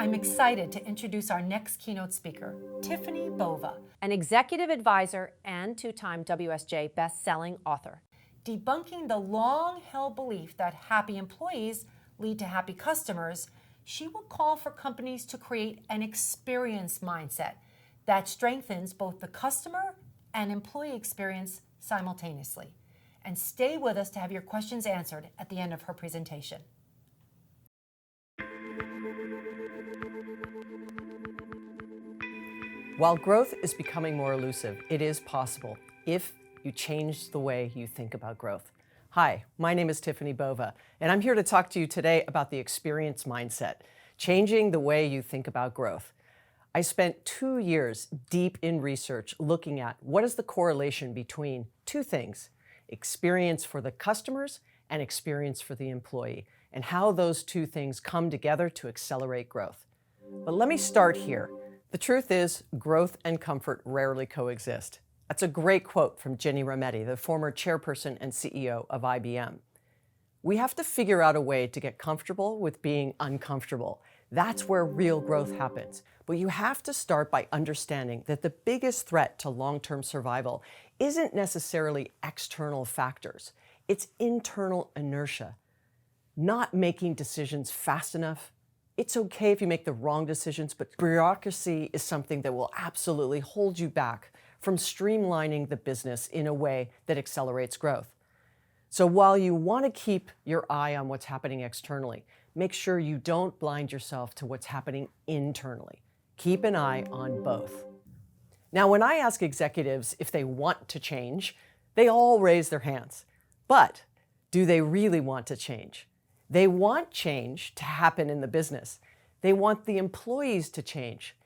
I'm excited to introduce our next keynote speaker, Tiffany Bova, an executive advisor and two-time WSJ best-selling author. Debunking the long-held belief that happy employees lead to happy customers, she will call for companies to create an experience mindset that strengthens both the customer and employee experience simultaneously. And stay with us to have your questions answered at the end of her presentation. While growth is becoming more elusive, it is possible if you change the way you think about growth. Hi, my name is Tiffany Bova, and I'm here to talk to you today about the experience mindset, changing the way you think about growth. I spent 2 years deep in research looking at what is the correlation between two things, experience for the customers and experience for the employee, and how those two things come together to accelerate growth. But let me start here. The truth is, growth and comfort rarely coexist. That's a great quote from Ginni Rometty, the former chairperson and CEO of IBM. We have to figure out a way to get comfortable with being uncomfortable. That's where real growth happens. But you have to start by understanding that the biggest threat to long-term survival isn't necessarily external factors. It's internal inertia. Not making decisions fast enough. It's okay if you make the wrong decisions, but bureaucracy is something that will absolutely hold you back from streamlining the business in a way that accelerates growth. So while you want to keep your eye on what's happening externally, make sure you don't blind yourself to what's happening internally. Keep an eye on both. Now, when I ask executives if they want to change, they all raise their hands. But do they really want to change? They want change to happen in the business. They want the employees to change.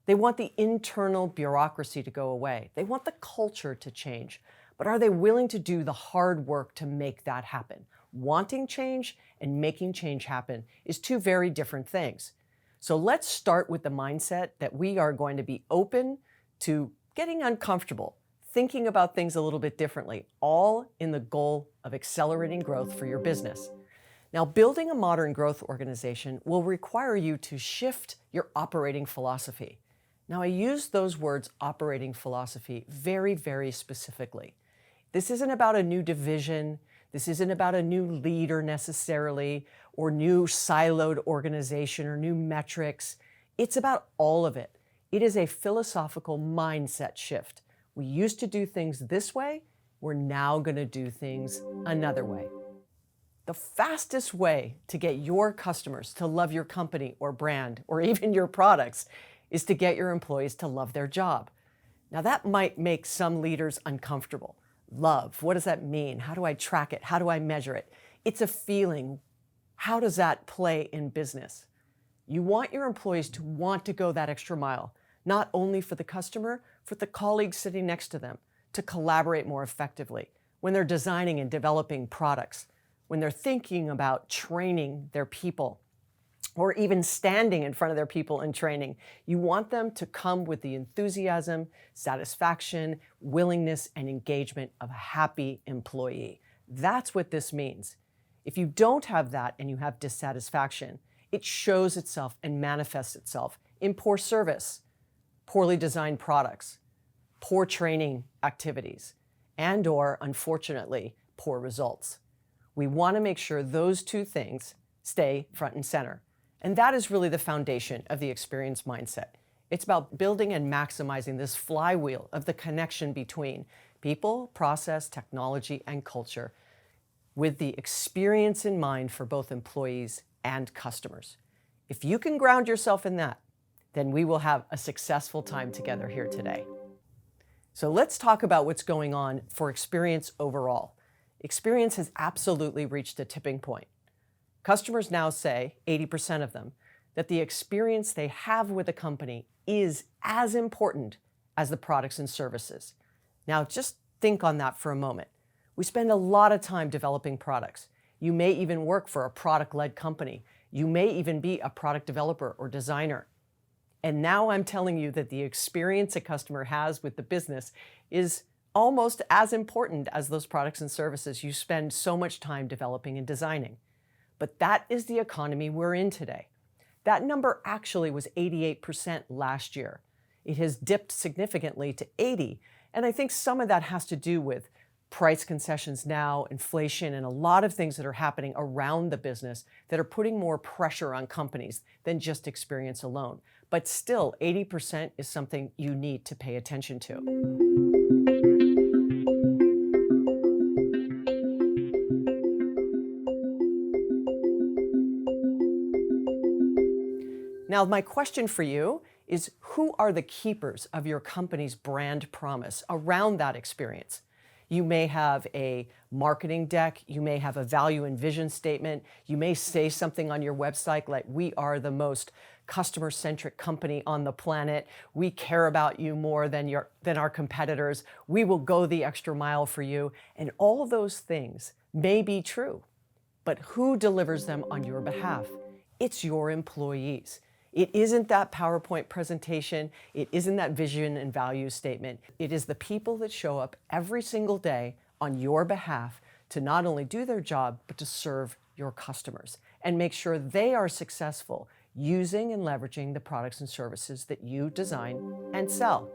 They want the internal bureaucracy to go away. They want the culture to change. But are they willing to do the hard work to make that happen? Wanting change and making change happen is two very different things. So let's start with the mindset that we are going to be open to getting uncomfortable, thinking about things a little bit differently, all in the goal of accelerating growth for your business. Now, building a modern growth organization will require you to shift your operating philosophy. Now, I use those words operating philosophy very, very specifically. This isn't about a new division. This isn't about a new leader necessarily, or new siloed organization or new metrics. It's about all of it. It is a philosophical mindset shift. We used to do things this way. We're now going to do things another way. The fastest way to get your customers to love your company or brand or even your products is to get your employees to love their job. Now, that might make some leaders uncomfortable. Love, what does that mean? How do I track it? How do I measure it? It's a feeling. How does that play in business? You want your employees to want to go that extra mile, not only for the customer, for the colleagues sitting next to them, to collaborate more effectively when they're designing and developing products, when they're thinking about training their people, or even standing in front of their people in training. You want them to come with the enthusiasm, satisfaction, willingness, and engagement of a happy employee. That's what this means. If you don't have that and you have dissatisfaction, it shows itself and manifests itself in poor service, poorly designed products, poor training activities, and/or, unfortunately, poor results. We want to make sure those two things stay front and center. And that is really the foundation of the experience mindset. It's about building and maximizing this flywheel of the connection between people, process, technology, and culture with the experience in mind for both employees and customers. If you can ground yourself in that, then we will have a successful time together here today. So let's talk about what's going on for experience overall. Experience has absolutely reached a tipping point. Customers now say, 80% of them, that the experience they have with a company is as important as the products and services. Now, just think on that for a moment. We spend a lot of time developing products. You may even work for a product-led company. You may even be a product developer or designer. And now I'm telling you that the experience a customer has with the business is almost as important as those products and services you spend so much time developing and designing. But that is the economy we're in today. That number actually was 88% last year. It has dipped significantly to 80, and I think some of that has to do with price concessions now, inflation, and a lot of things that are happening around the business that are putting more pressure on companies than just experience alone. But still, 80% is something you need to pay attention to. Now, my question for you is, who are the keepers of your company's brand promise around that experience? You may have a marketing deck, you may have a value and vision statement, you may say something on your website like, we are the most customer-centric company on the planet, we care about you more than our competitors, we will go the extra mile for you, and all of those things may be true, but who delivers them on your behalf? It's your employees. It isn't that PowerPoint presentation. It isn't that vision and value statement. It is the people that show up every single day on your behalf to not only do their job, but to serve your customers and make sure they are successful using and leveraging the products and services that you design and sell.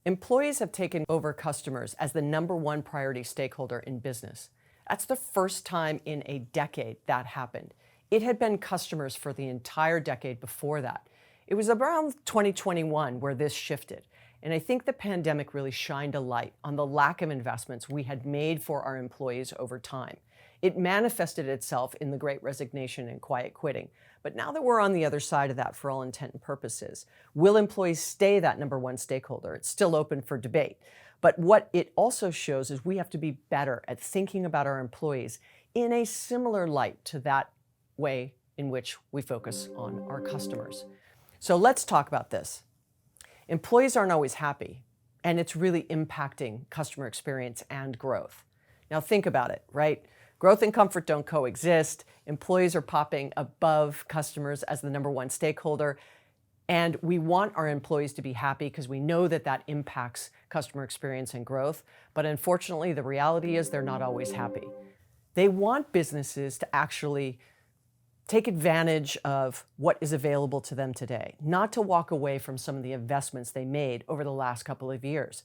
Employees have taken over customers as the #1 priority stakeholder in business. That's the first time in a decade that happened. It had been customers for the entire decade before that. It was around 2021 where this shifted. And I think the pandemic really shined a light on the lack of investments we had made for our employees over time. It manifested itself in the Great Resignation and quiet quitting. But now that we're on the other side of that for all intent and purposes, will employees stay that #1 stakeholder? It's still open for debate. But what it also shows is we have to be better at thinking about our employees in a similar light to that way in which we focus on our customers. So let's talk about this. Employees aren't always happy, and it's really impacting customer experience and growth. Now think about it, right? Growth and comfort don't coexist. Employees are popping above customers as the #1 stakeholder, and we want our employees to be happy because we know that that impacts customer experience and growth. But unfortunately, the reality is they're not always happy. They want businesses to actually take advantage of what is available to them today, not to walk away from some of the investments they made over the last couple of years.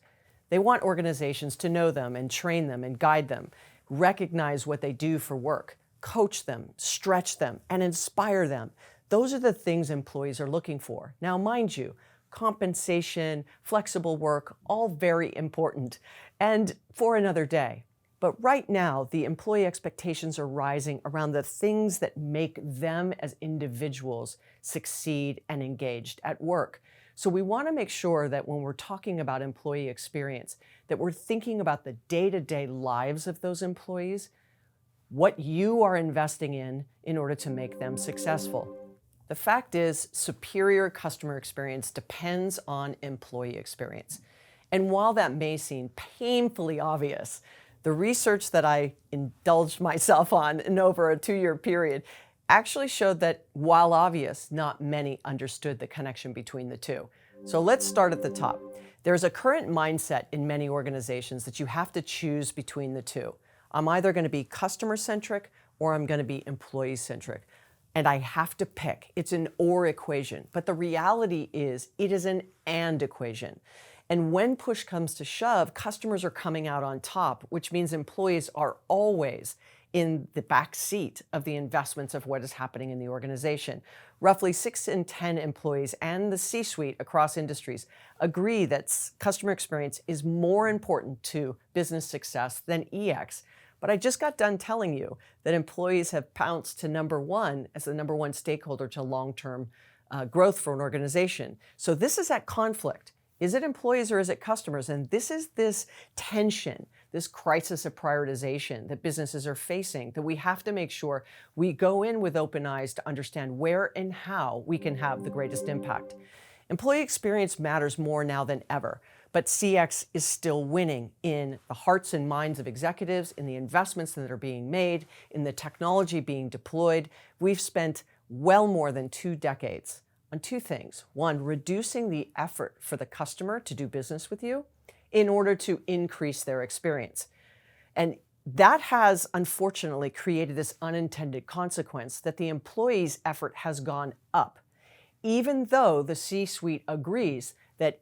They want organizations to know them and train them and guide them, recognize what they do for work, coach them, stretch them, and inspire them. Those are the things employees are looking for. Now, mind you, compensation, flexible work, all very important, and for another day. But right now, the employee expectations are rising around the things that make them as individuals succeed and engaged at work. So we want to make sure that when we're talking about employee experience, that we're thinking about the day-to-day lives of those employees, what you are investing in order to make them successful. The fact is, superior customer experience depends on employee experience. And while that may seem painfully obvious, the research that I indulged myself on in over a 2-year period actually showed that while obvious, not many understood the connection between the two. So let's start at the top. There's a current mindset in many organizations that you have to choose between the two. I'm either going to be customer-centric or I'm going to be employee-centric. And I have to pick. It's an or equation. But the reality is it is an and equation. And when push comes to shove, customers are coming out on top, which means employees are always in the back seat of the investments of what is happening in the organization. Roughly 6 in 10 employees and the C-suite across industries agree that customer experience is more important to business success than EX. But I just got done telling you that employees have pounced to #1 as the #1 stakeholder to long-term growth for an organization. So this is at conflict. Is it employees or is it customers? And this is this tension, this crisis of prioritization that businesses are facing, that we have to make sure we go in with open eyes to understand where and how we can have the greatest impact. Employee experience matters more now than ever, but CX is still winning in the hearts and minds of executives, in the investments that are being made, in the technology being deployed. We've spent well more than 2 decades on 2 things. 1, reducing the effort for the customer to do business with you in order to increase their experience. And that has unfortunately created this unintended consequence that the employee's effort has gone up even though the C-suite agrees that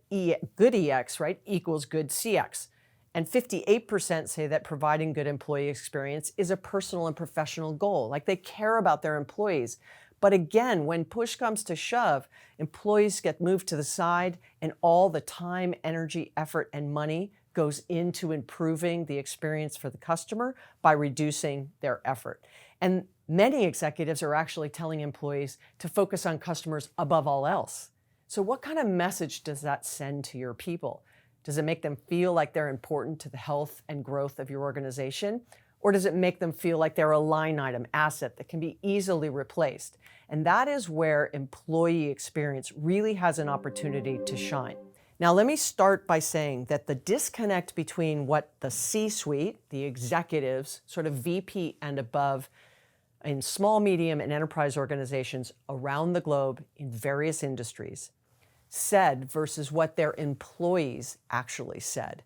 good EX, right, equals good CX. And 58% say that providing good employee experience is a personal and professional goal, like they care about their employees. But again, when push comes to shove, employees get moved to the side and all the time, energy, effort, and money goes into improving the experience for the customer by reducing their effort. And many executives are actually telling employees to focus on customers above all else. So what kind of message does that send to your people? Does it make them feel like they're important to the health and growth of your organization? Or does it make them feel like they're a line item asset that can be easily replaced? And that is where employee experience really has an opportunity to shine. Now, let me start by saying that the disconnect between what the C-suite, the executives, sort of VP and above, in small, medium, and enterprise organizations around the globe in various industries said versus what their employees actually said.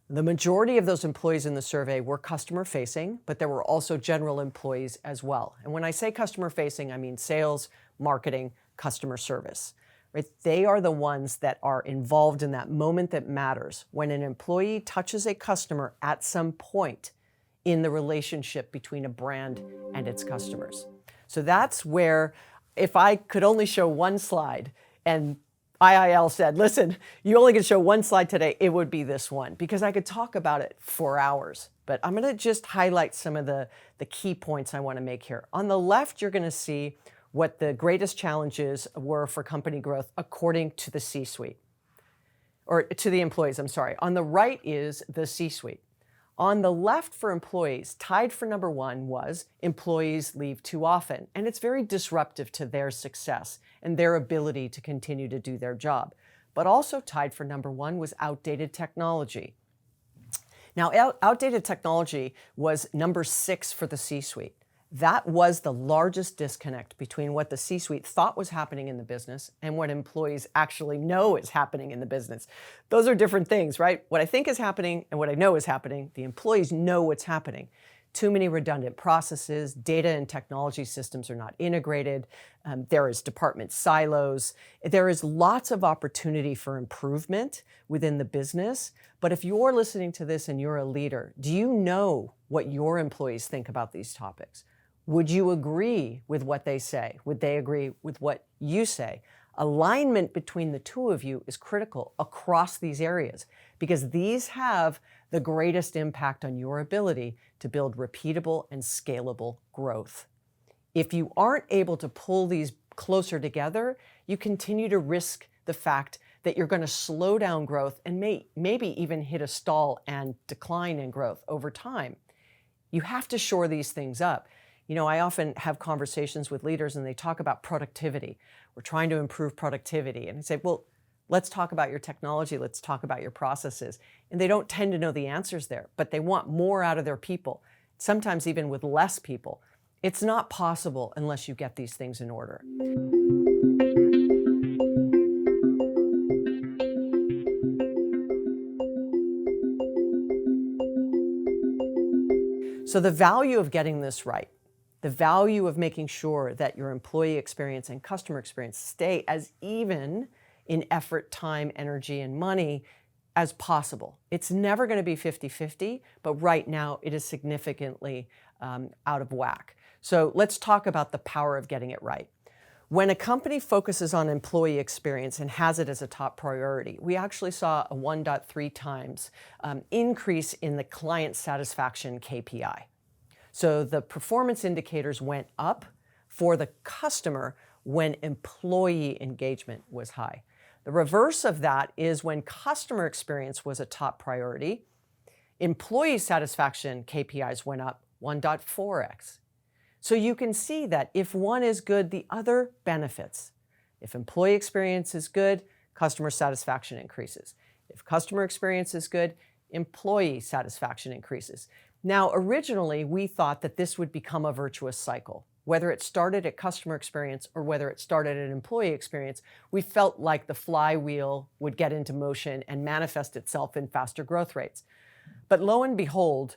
The majority of those employees in the survey were customer facing, but there were also general employees as well. And when I say customer facing, I mean sales, marketing, customer service. Right? They are the ones that are involved in that moment that matters when an employee touches a customer at some point in the relationship between a brand and its customers. So that's where, if I could only show one slide and IIL said, listen, you only can show one slide today, it would be this one, because I could talk about it for hours. But I'm going to just highlight some of the key points I want to make here. On the left, you're going to see what the greatest challenges were for company growth according to the C-suite, or to the employees, I'm sorry. On the right is the C-suite. On the left for employees, tied for number one was employees leave too often. And it's very disruptive to their success and their ability to continue to do their job. But also tied for number one was outdated technology. Now, outdated technology was number 6 for the C-suite. That was the largest disconnect between what the C-suite thought was happening in the business and what employees actually know is happening in the business. Those are different things, right? What I think is happening and what I know is happening, the employees know what's happening. Too many redundant processes, data and technology systems are not integrated, there is department silos, there is lots of opportunity for improvement within the business. But if you're listening to this and you're a leader, do you know what your employees think about these topics? Would you agree with what they say? Would they agree with what you say? Alignment between the two of you is critical across these areas because these have the greatest impact on your ability to build repeatable and scalable growth. If you aren't able to pull these closer together, you continue to risk the fact that you're going to slow down growth and maybe even hit a stall and decline in growth over time. You have to shore these things up. You know, I often have conversations with leaders and they talk about productivity. We're trying to improve productivity. And I say, well, let's talk about your technology. Let's talk about your processes. And they don't tend to know the answers there, but they want more out of their people, sometimes even with less people. It's not possible unless you get these things in order. So the value of getting this right, the value of making sure that your employee experience and customer experience stay as even in effort, time, energy, and money as possible. It's never going to be 50-50, but right now it is significantly out of whack. So let's talk about the power of getting it right. When a company focuses on employee experience and has it as a top priority, we actually saw a 1.3 times increase in the client satisfaction KPI. So the performance indicators went up for the customer when employee engagement was high. The reverse of that is when customer experience was a top priority, employee satisfaction KPIs went up 1.4x. So you can see that if one is good, the other benefits. If employee experience is good, customer satisfaction increases. If customer experience is good, employee satisfaction increases. Now, originally, we thought that this would become a virtuous cycle. Whether it started at customer experience or whether it started at employee experience, we felt like the flywheel would get into motion and manifest itself in faster growth rates. But lo and behold,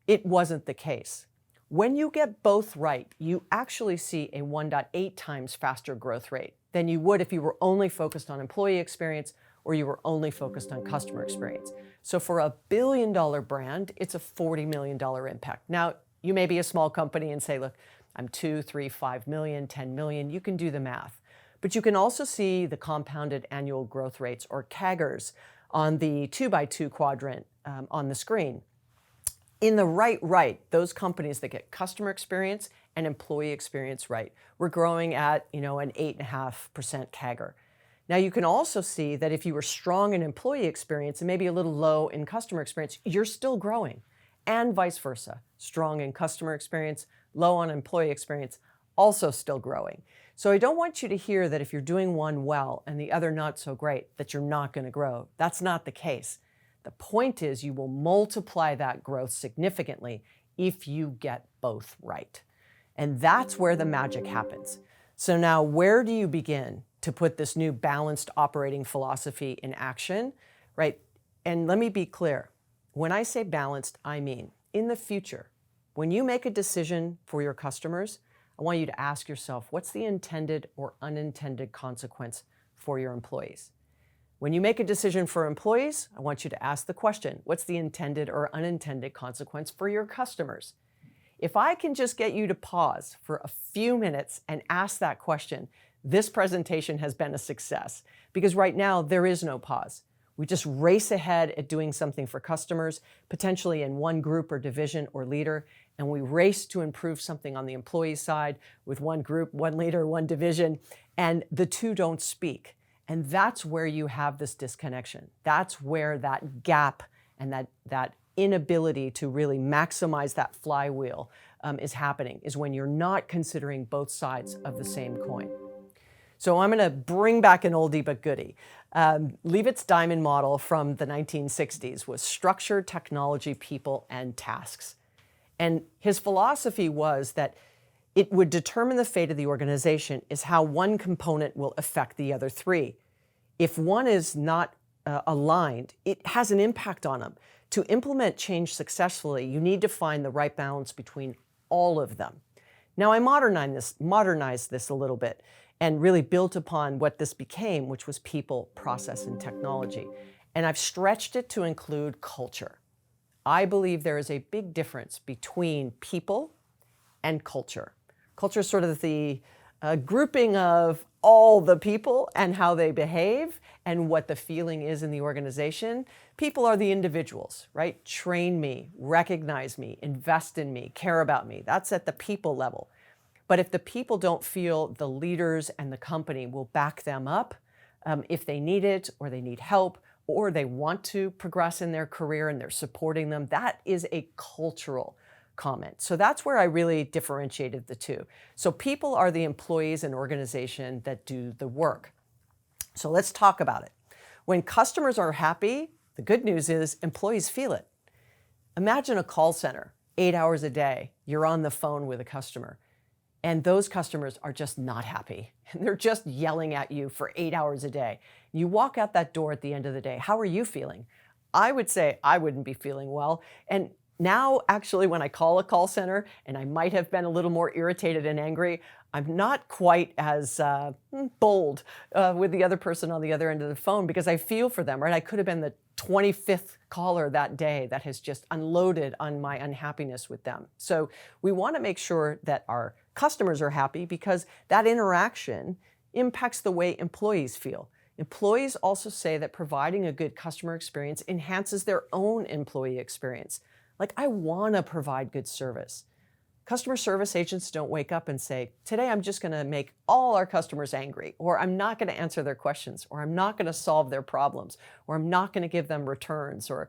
it wasn't the case. When you get both right, you actually see a 1.8 times faster growth rate than you would if you were only focused on employee experience or you were only focused on customer experience. So for a $1 billion brand, it's a $40 million impact. Now, you may be a small company and say, look, I'm 2, 3, 5 million, 10 million. You can do the math. But you can also see the compounded annual growth rates, or CAGRs, on the 2x2 quadrant on the screen. In the right, those companies that get customer experience and employee experience right, we're growing at an 8.5% CAGR. Now you can also see that if you were strong in employee experience and maybe a little low in customer experience, you're still growing, and vice versa. Strong in customer experience, low on employee experience, also still growing. So I don't want you to hear that if you're doing one well and the other not so great, that you're not going to grow. That's not the case. The point is you will multiply that growth significantly if you get both right. And that's where the magic happens. So now where do you begin to put this new balanced operating philosophy in action, right? And let me be clear. When I say balanced, I mean in the future, when you make a decision for your customers, I want you to ask yourself, what's the intended or unintended consequence for your employees? When you make a decision for employees, I want you to ask the question, what's the intended or unintended consequence for your customers? If I can just get you to pause for a few minutes and ask that question, this presentation has been a success, because right now there is no pause. We just race ahead at doing something for customers, potentially in one group or division or leader, and we race to improve something on the employee side with one group, one leader, one division, and the two don't speak. And that's where you have this disconnection. That's where that gap and that inability to really maximize that flywheel is happening, is when you're not considering both sides of the same coin. So I'm going to bring back an oldie but goodie. Leavitt's diamond model from the 1960s was structure, technology, people, and tasks. And his philosophy was that it would determine the fate of the organization is how one component will affect the other three. If one is not aligned, it has an impact on them. To implement change successfully, you need to find the right balance between all of them. Now, I modernized this a little bit and really built upon what this became, which was people, process, and technology. And I've stretched it to include culture. I believe there is a big difference between people and culture. Culture is sort of the grouping of all the people and how they behave and what the feeling is in the organization. People are the individuals, right? Train me, recognize me, invest in me, care about me. That's at the people level. But if the people don't feel the leaders and the company will back them up if they need it or they need help or they want to progress in their career and they're supporting them, that is a cultural comment. So that's where I really differentiated the two. So people are the employees and organization that do the work. So let's talk about it. When customers are happy, the good news is employees feel it. Imagine a call center, 8 hours a day, you're on the phone with a customer, and those customers are just not happy. And they're just yelling at you for 8 hours a day. You walk out that door at the end of the day, how are you feeling? I would say I wouldn't be feeling well. And now, actually, when I call a call center, and I might have been a little more irritated and angry, I'm not quite as bold with the other person on the other end of the phone because I feel for them, right? I could have been the 25th caller that day that has just unloaded on my unhappiness with them. So we want to make sure that our customers are happy because that interaction impacts the way employees feel. Employees also say that providing a good customer experience enhances their own employee experience. Like, I want to provide good service. Customer service agents don't wake up and say, today I'm just going to make all our customers angry, or I'm not going to answer their questions, or I'm not going to solve their problems, or I'm not going to give them returns or,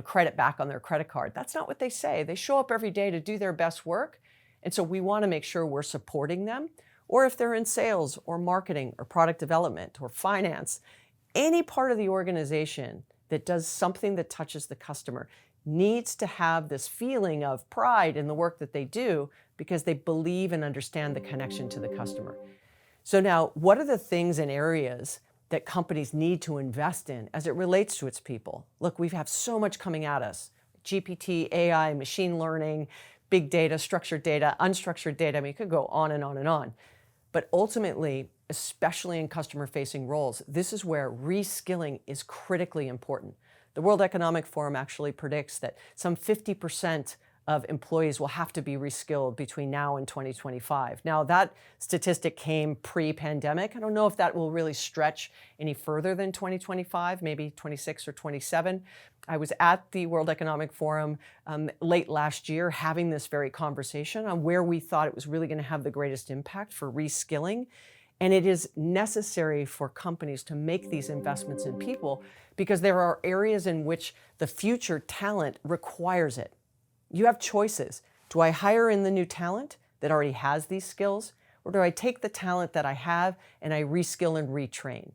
credit back on their credit card. That's not what they say. They show up every day to do their best work. And so we want to make sure we're supporting them. Or if they're in sales or marketing or product development or finance, any part of the organization that does something that touches the customer needs to have this feeling of pride in the work that they do because they believe and understand the connection to the customer. So now, what are the things and areas that companies need to invest in as it relates to its people? Look, we have so much coming at us. GPT, AI, machine learning, big data, structured data, unstructured data. I mean, you could go on and on and on. But ultimately, especially in customer-facing roles, this is where reskilling is critically important. The World Economic Forum actually predicts that some 50% of employees will have to be reskilled between now and 2025. Now, that statistic came pre-pandemic. I don't know if that will really stretch any further than 2025, maybe 26 or 27. I was at the World Economic Forum late last year having this very conversation on where we thought it was really going to have the greatest impact for reskilling. And it is necessary for companies to make these investments in people because there are areas in which the future talent requires it. You have choices. Do I hire in the new talent that already has these skills, or do I take the talent that I have and I reskill and retrain?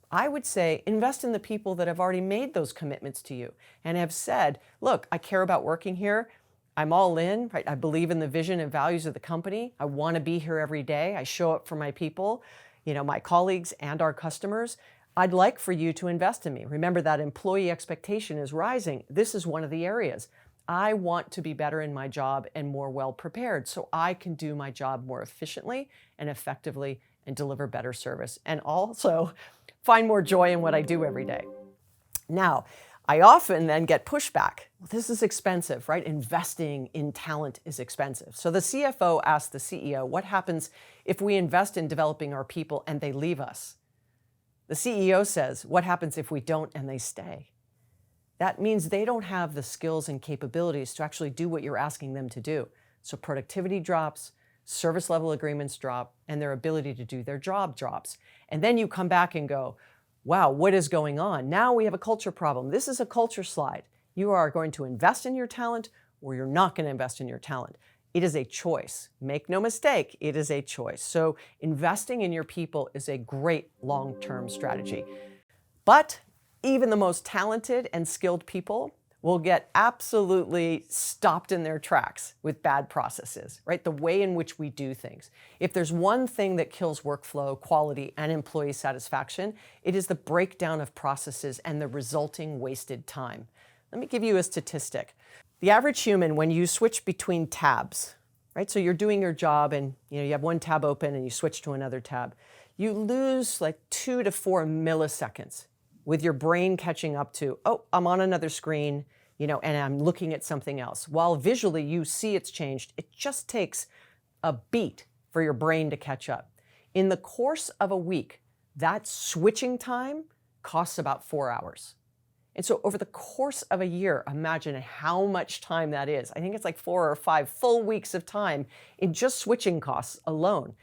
I would say invest in the people that have already made those commitments to you and have said, look, I care about working here. I'm all in, right? I believe in the vision and values of the company. I want to be here every day. I show up for my people, my colleagues and our customers. I'd like for you to invest in me. Remember that employee expectation is rising. This is one of the areas. I want to be better in my job and more well prepared so I can do my job more efficiently and effectively and deliver better service and also find more joy in what I do every day. Now, I often then get pushback. Well, this is expensive, right? Investing in talent is expensive. So the CFO asked the CEO, what happens if we invest in developing our people and they leave us? The CEO says, what happens if we don't and they stay? That means they don't have the skills and capabilities to actually do what you're asking them to do. So productivity drops, service level agreements drop, and their ability to do their job drops. And then you come back and go, wow, what is going on? Now we have a culture problem. This is a culture slide. You are going to invest in your talent or you're not going to invest in your talent. It is a choice. Make no mistake, it is a choice. So investing in your people is a great long-term strategy. But even the most talented and skilled people will get absolutely stopped in their tracks with bad processes, right? The way in which we do things. If there's one thing that kills workflow, quality, and employee satisfaction, it is the breakdown of processes and the resulting wasted time. Let me give you a statistic. The average human, when you switch between tabs, right? So you're doing your job and you have one tab open and you switch to another tab. You lose like 2 to 4 milliseconds with your brain catching up to, oh, I'm on another screen, and I'm looking at something else. While visually you see it's changed, it just takes a beat for your brain to catch up. In the course of a week, that switching time costs about 4 hours. And so over the course of a year, imagine how much time that is. I think it's like 4 or 5 full weeks of time in just switching costs alone.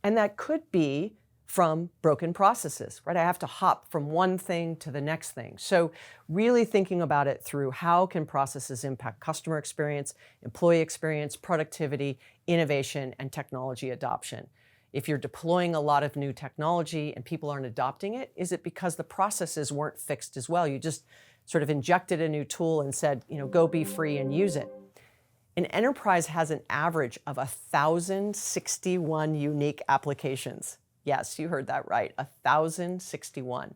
And that could be from broken processes, right? I have to hop from one thing to the next thing. So really thinking about it through how can processes impact customer experience, employee experience, productivity, innovation, and technology adoption. If you're deploying a lot of new technology and people aren't adopting it, is it because the processes weren't fixed as well? You just sort of injected a new tool and said, go be free and use it. An enterprise has an average of 1,061 unique applications. Yes, you heard that right, 1,061.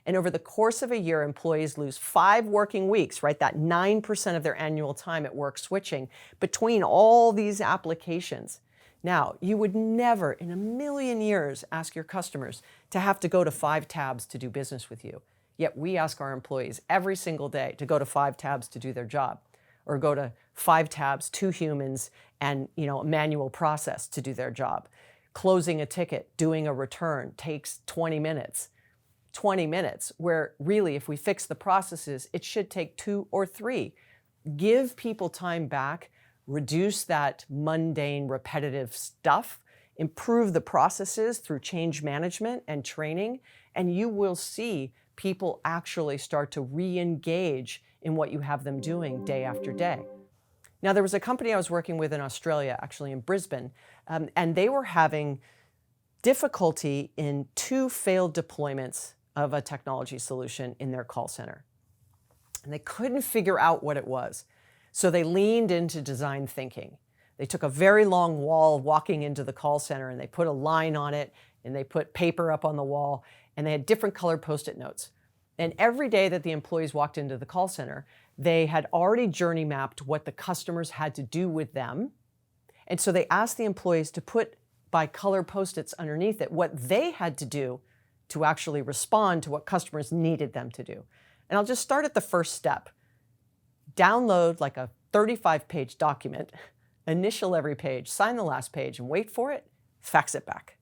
And over the course of a year, employees lose 5 working weeks, right? That 9% of their annual time at work switching between all these applications. Now, you would never in a million years ask your customers to have to go to 5 tabs to do business with you. Yet we ask our employees every single day to go to 5 tabs to do their job, or go to 5 tabs, 2 humans, and a manual process to do their job. Closing a ticket, doing a return takes 20 minutes. 20 minutes, where really if we fix the processes, it should take 2 or 3. Give people time back, reduce that mundane, repetitive stuff, improve the processes through change management and training, and you will see people actually start to re-engage in what you have them doing day after day. Now, there was a company I was working with in Australia, actually in Brisbane, and they were having difficulty in 2 failed deployments of a technology solution in their call center. And they couldn't figure out what it was. So they leaned into design thinking. They took a very long wall walking into the call center and they put a line on it and they put paper up on the wall and they had different colored Post-it notes. And every day that the employees walked into the call center, they had already journey mapped what the customers had to do with them. And so they asked the employees to put by color Post-its underneath it what they had to do to actually respond to what customers needed them to do. And I'll just start at the first step. Download like a 35-page document, initial every page, sign the last page, and wait for it, fax it back.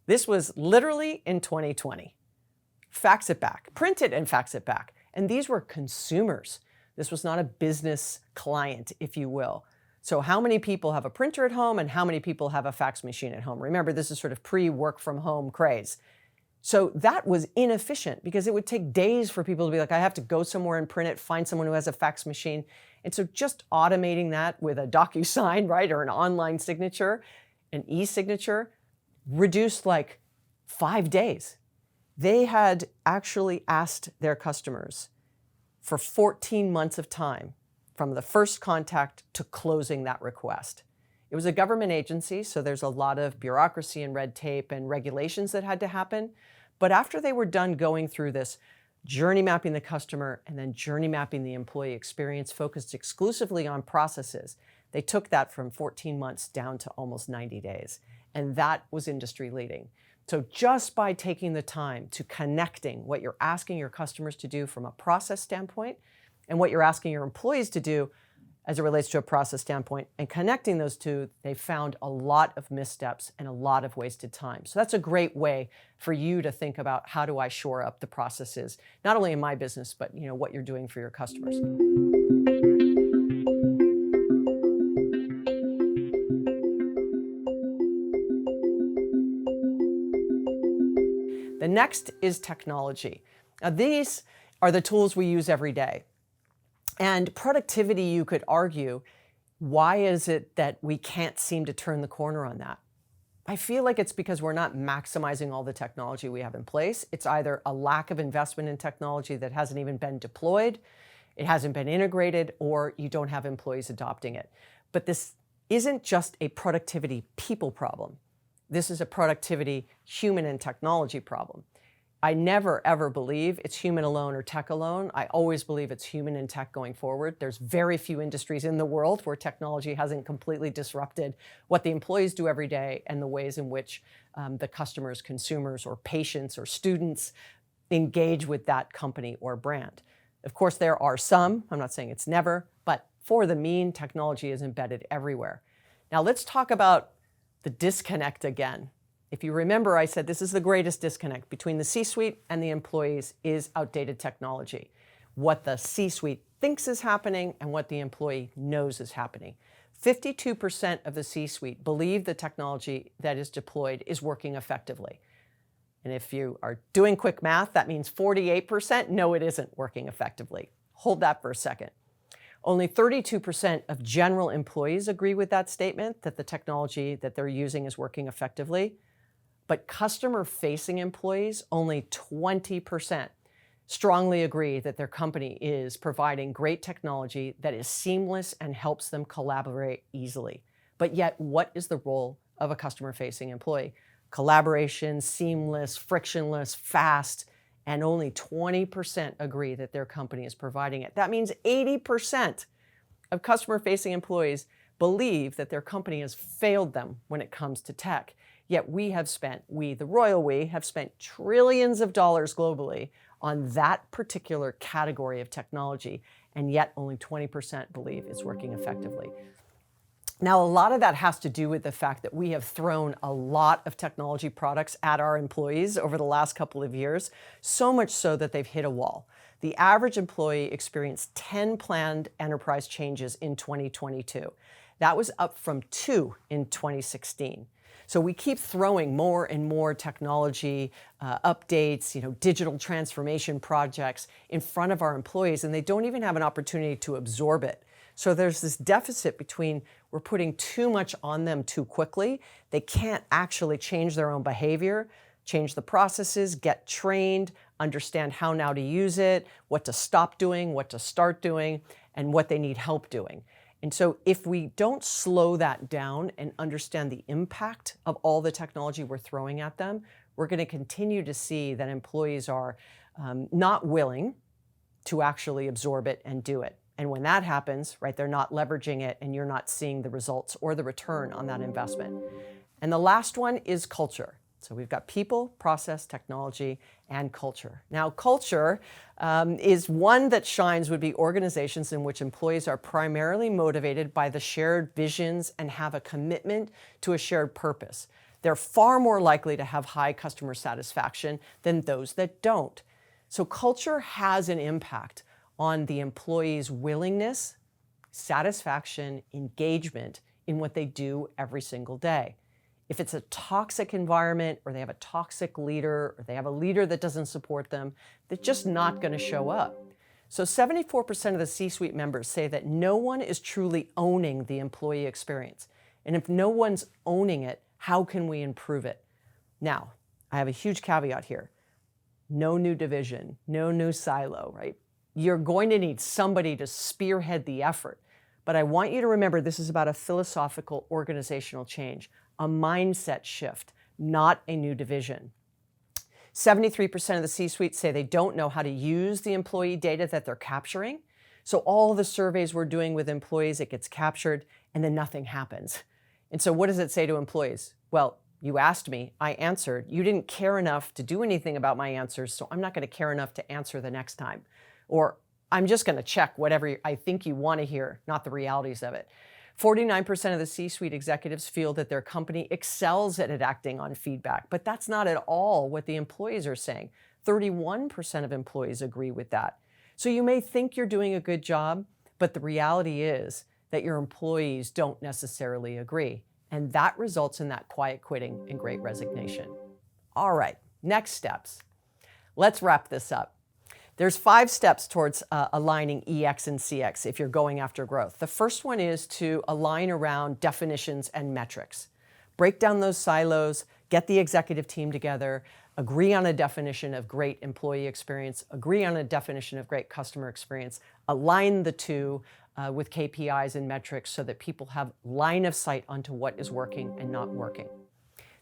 This was literally in 2020. Fax it back, print it and fax it back. And these were consumers. This was not a business client, if you will. So how many people have a printer at home and how many people have a fax machine at home? Remember, this is sort of pre-work from home craze. So that was inefficient because it would take days for people to be like, I have to go somewhere and print it, find someone who has a fax machine. And so just automating that with a DocuSign, right, or an online signature, an e-signature, reduced like 5 days. They had actually asked their customers for 14 months of time from the first contact to closing that request. It was a government agency, so there's a lot of bureaucracy and red tape and regulations that had to happen. But after they were done going through this journey mapping the customer and then journey mapping the employee experience focused exclusively on processes, they took that from 14 months down to almost 90 days. And that was industry leading. So just by taking the time to connecting what you're asking your customers to do from a process standpoint and what you're asking your employees to do as it relates to a process standpoint and connecting those two, they found a lot of missteps and a lot of wasted time. So that's a great way for you to think about how do I shore up the processes, not only in my business, but what you're doing for your customers. The next is technology. Now, these are the tools we use every day. And productivity, you could argue, why is it that we can't seem to turn the corner on that? I feel like it's because we're not maximizing all the technology we have in place. It's either a lack of investment in technology that hasn't even been deployed, it hasn't been integrated, or you don't have employees adopting it. But this isn't just a productivity people problem. This is a productivity human and technology problem. I never, ever believe it's human alone or tech alone. I always believe it's human and tech going forward. There's very few industries in the world where technology hasn't completely disrupted what the employees do every day and the ways in which the customers, consumers, or patients or students engage with that company or brand. Of course, there are some, I'm not saying it's never, but for the mean, technology is embedded everywhere. Now let's talk about the disconnect again. If you remember, I said this is the greatest disconnect between the C-suite and the employees is outdated technology. What the C-suite thinks is happening and what the employee knows is happening. 52% of the C-suite believe the technology that is deployed is working effectively. And if you are doing quick math, that means 48% no, it isn't working effectively. Hold that for a second. Only 32% of general employees agree with that statement, that the technology that they're using is working effectively. But customer-facing employees, only 20%, strongly agree that their company is providing great technology that is seamless and helps them collaborate easily. But yet, what is the role of a customer-facing employee? Collaboration, seamless, frictionless, fast, and only 20% agree that their company is providing it. That means 80% of customer-facing employees believe that their company has failed them when it comes to tech. Yet we, the royal we, have spent trillions of dollars globally on that particular category of technology, and yet only 20% believe it's working effectively. Now, a lot of that has to do with the fact that we have thrown a lot of technology products at our employees over the last couple of years, so much so that they've hit a wall. The average employee experienced 10 planned enterprise changes in 2022. That was up from 2 in 2016. So we keep throwing more and more technology updates, digital transformation projects in front of our employees, and they don't even have an opportunity to absorb it. So there's this deficit between we're putting too much on them too quickly. They can't actually change their own behavior, change the processes, get trained, understand how now to use it, what to stop doing, what to start doing, and what they need help doing. And so if we don't slow that down and understand the impact of all the technology we're throwing at them, we're going to continue to see that employees are not willing to actually absorb it and do it. And when that happens, right, they're not leveraging it and you're not seeing the results or the return on that investment. And the last one is culture. So we've got people, process, technology, and culture. Now, culture is one that shines would be organizations in which employees are primarily motivated by the shared visions and have a commitment to a shared purpose. They're far more likely to have high customer satisfaction than those that don't. So culture has an impact on the employee's willingness, satisfaction, engagement in what they do every single day. If it's a toxic environment, or they have a toxic leader, or they have a leader that doesn't support them, they're just not going to show up. So 74% of the C-suite members say that no one is truly owning the employee experience. And if no one's owning it, how can we improve it? Now, I have a huge caveat here. No new division, no new silo, right? You're going to need somebody to spearhead the effort. But I want you to remember this is about a philosophical organizational change, a mindset shift, not a new division. 73% of the C-suite say they don't know how to use the employee data that they're capturing. So all the surveys we're doing with employees, it gets captured and then nothing happens. And so what does it say to employees? Well, you asked me, I answered. You didn't care enough to do anything about my answers, so I'm not going to care enough to answer the next time. Or I'm just going to check whatever I think you want to hear, not the realities of it. 49% of the C-suite executives feel that their company excels at acting on feedback, but that's not at all what the employees are saying. 31% of employees agree with that. So you may think you're doing a good job, but the reality is that your employees don't necessarily agree. And that results in that quiet quitting and great resignation. All right, next steps. Let's wrap this up. There's 5 steps towards aligning EX and CX if you're going after growth. The first one is to align around definitions and metrics. Break down those silos, get the executive team together, agree on a definition of great employee experience, agree on a definition of great customer experience, align the two with KPIs and metrics so that people have line of sight onto what is working and not working.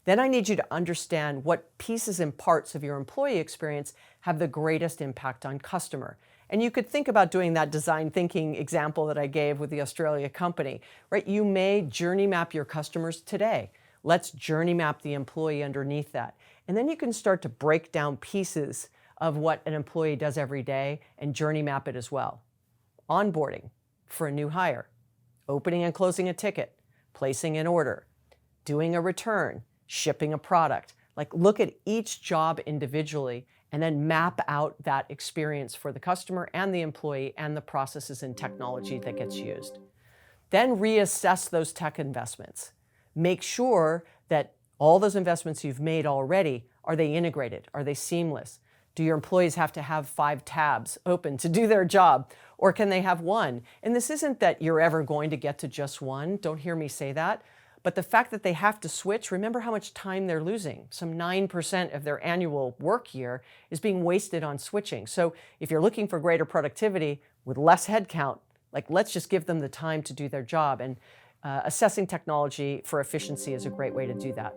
Then I need you to understand what pieces and parts of your employee experience have the greatest impact on customer. And you could think about doing that design thinking example that I gave with the Australia company, right? You may journey map your customers today. Let's journey map the employee underneath that. And then you can start to break down pieces of what an employee does every day and journey map it as well. Onboarding for a new hire, opening and closing a ticket, placing an order, doing a return, shipping a product. Like look at each job individually and then map out that experience for the customer and the employee and the processes and technology that gets used. Then reassess those tech investments. Make sure that all those investments you've made already, are they integrated? Are they seamless? Do your employees have to have 5 tabs open to do their job? Or can they have one? And this isn't that you're ever going to get to just one. Don't hear me say that. But the fact that they have to switch, remember how much time they're losing. Some 9% of their annual work year is being wasted on switching. So if you're looking for greater productivity with less headcount, like let's just give them the time to do their job. And assessing technology for efficiency is a great way to do that.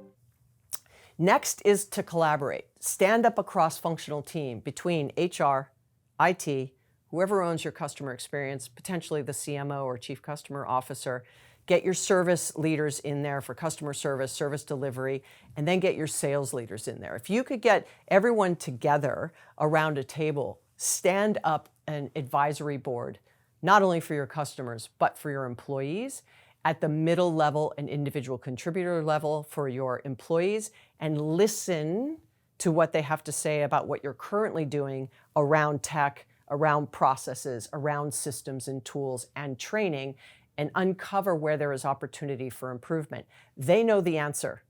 Next is to collaborate. Stand up a cross-functional team between HR, IT, whoever owns your customer experience, potentially the CMO or Chief Customer Officer. Get your service leaders in there for customer service, service delivery, and then get your sales leaders in there. If you could get everyone together around a table, stand up an advisory board, not only for your customers, but for your employees, at the middle level and individual contributor level for your employees, and listen to what they have to say about what you're currently doing around tech, around processes, around systems and tools and training, and uncover where there is opportunity for improvement. They know the answer.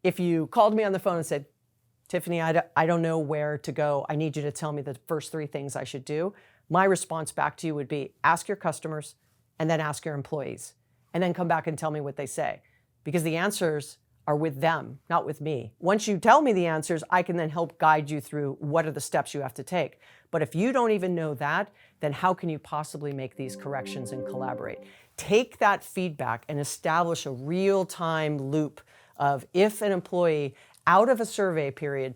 If you called me on the phone and said, Tiffany, I don't know where to go. I need you to tell me the first 3 things I should do. My response back to you would be ask your customers and then ask your employees and then come back and tell me what they say, because the answers are with them, not with me. Once you tell me the answers, I can then help guide you through what are the steps you have to take. But if you don't even know that, then how can you possibly make these corrections and collaborate? Take that feedback and establish a real-time loop of if an employee out of a survey period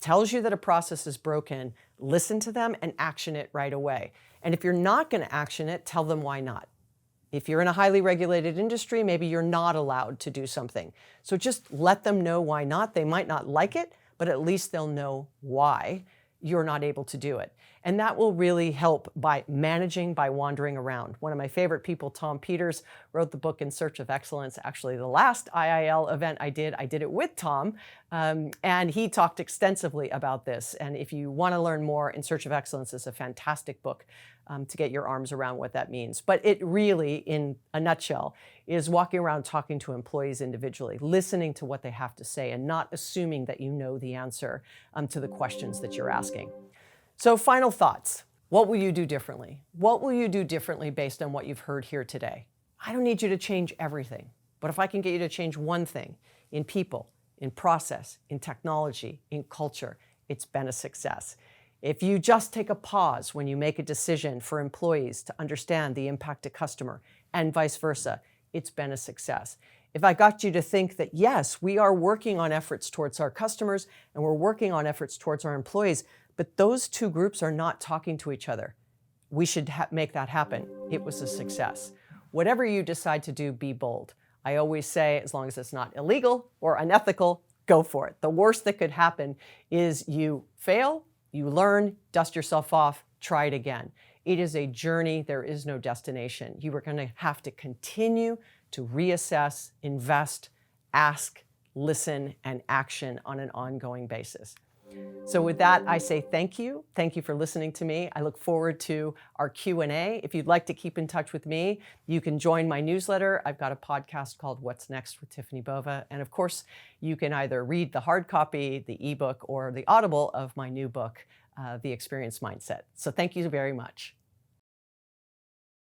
tells you that a process is broken, listen to them and action it right away. And if you're not going to action it, tell them why not. If you're in a highly regulated industry, maybe you're not allowed to do something. So just let them know why not. They might not like it, but at least they'll know why you're not able to do it. And that will really help by managing by wandering around. One of my favorite people, Tom Peters, wrote the book In Search of Excellence. Actually, the last IIL event I did it with Tom, and he talked extensively about this. And if you want to learn more, In Search of Excellence is a fantastic book to get your arms around what that means. But it really, in a nutshell, is walking around talking to employees individually, listening to what they have to say, and not assuming that you know the answer to the questions that you're asking. So final thoughts. What will you do differently? What will you do differently based on what you've heard here today? I don't need you to change everything, but if I can get you to change one thing in people, in process, in technology, in culture, it's been a success. If you just take a pause when you make a decision for employees to understand the impact to customer and vice versa, it's been a success. If I got you to think that, yes, we are working on efforts towards our customers and we're working on efforts towards our employees, but those two groups are not talking to each other. We should make that happen. It was a success. Whatever you decide to do, be bold. I always say, as long as it's not illegal or unethical, go for it. The worst that could happen is you fail, you learn, dust yourself off, try it again. It is a journey. There is no destination. You are going to have to continue to reassess, invest, ask, listen, and action on an ongoing basis. So with that, I say thank you. Thank you for listening to me. I look forward to our Q&A. If you'd like to keep in touch with me, you can join my newsletter. I've got a podcast called What's Next with Tiffany Bova. And of course, you can either read the hard copy, the ebook, or the Audible of my new book, The Experience Mindset. So thank you very much.